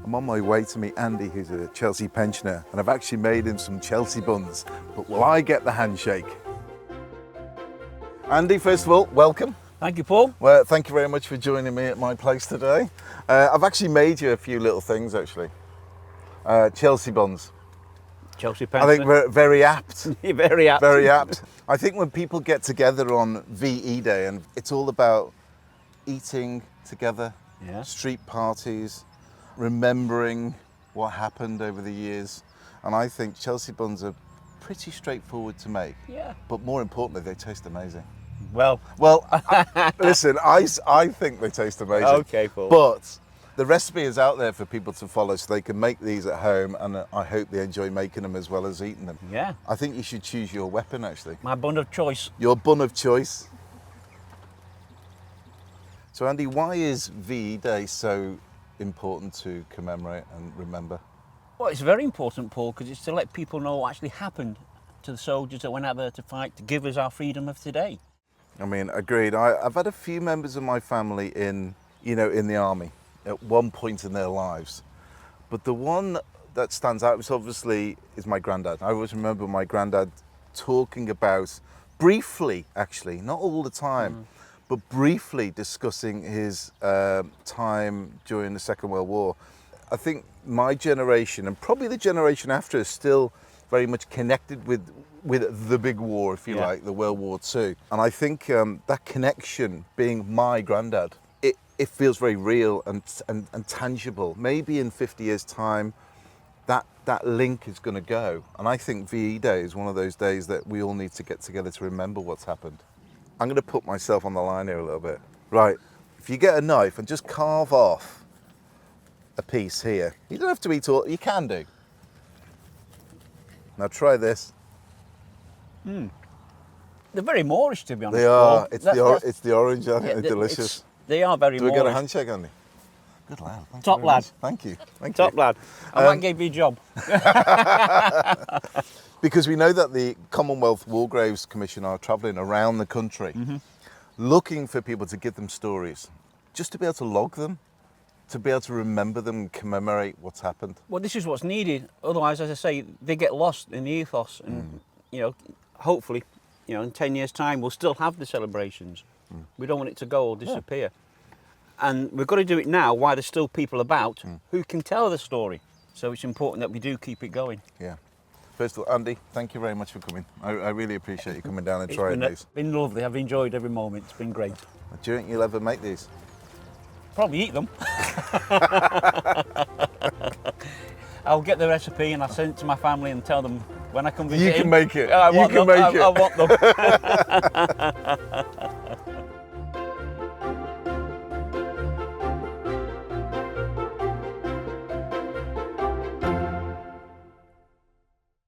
I'm on my way to meet Andy, who's a Chelsea pensioner, and I've actually made him some Chelsea buns. But will I get the handshake? Andy, first of all, welcome. Thank you, Paul. Well, thank you very much for joining me at my place today. I've actually made you a few little things, actually. Chelsea buns. Chelsea I pensioner. think we're very apt. You're very apt. Very apt. I think when people get together on VE Day, and it's all about eating together, Yeah. street parties, remembering what happened over the years. And I think Chelsea buns are pretty straightforward to make. Yeah. But more importantly, they taste amazing. Well, Listen, I think they taste amazing. Okay, Paul. But the recipe is out there for people to follow so they can make these at home, and I hope they enjoy making them as well as eating them. yeah, I think you should choose your weapon, actually. my bun of choice. Your bun of choice. So Andy, why is VE Day so important to commemorate and remember? Well, it's very important, Paul, because it's to let people know what actually happened to the soldiers that went out there to fight to give us our freedom of today. I mean, agreed. I've had a few members of my family in the army at one point in their lives. But the one that stands out is my granddad. I always remember my granddad talking about, briefly actually, not all the time, but briefly discussing his time during the Second World War. I think my generation, and probably the generation after, is still very much connected with the big war, if you like, the World War II. And I think that connection, being my granddad, it feels very real and tangible. Maybe in 50 years' time, that link is going to go. And I think VE Day is one of those days that we all need to get together to remember what's happened. I'm going to put myself on the line here a little bit. Right, if you get a knife and just carve off a piece here. You don't have to eat all, you can do. Now try this. They're very Moorish, to be honest. They are. Paul. It's the orange, aren't it? They're delicious. They are very Do we Moorish. get a handshake, Andy? Good lad. Thank you Top very lad. much. Thank you. Thank Top you. lad. I might give you a job. Because we know that the Commonwealth War Graves Commission are travelling around the country looking for people to give them stories, just to be able to log them, to be able to remember them and commemorate what's happened. Well, this is what's needed. Otherwise, as I say, they get lost in the ethos. And, hopefully, in 10 years' time, we'll still have the celebrations. We don't want it to go or disappear. And we've got to do it now while there's still people about who can tell the story. So it's important that we do keep it going. Yeah. First of all, Andy, thank you very much for coming. I really appreciate you coming down and trying these. It's been lovely. I've enjoyed every moment. It's been great. Do you think you'll ever make these? Probably eat them. I'll get the recipe and I'll send it to my family and tell them when I come visit. You can make it. I You can make it. I want them.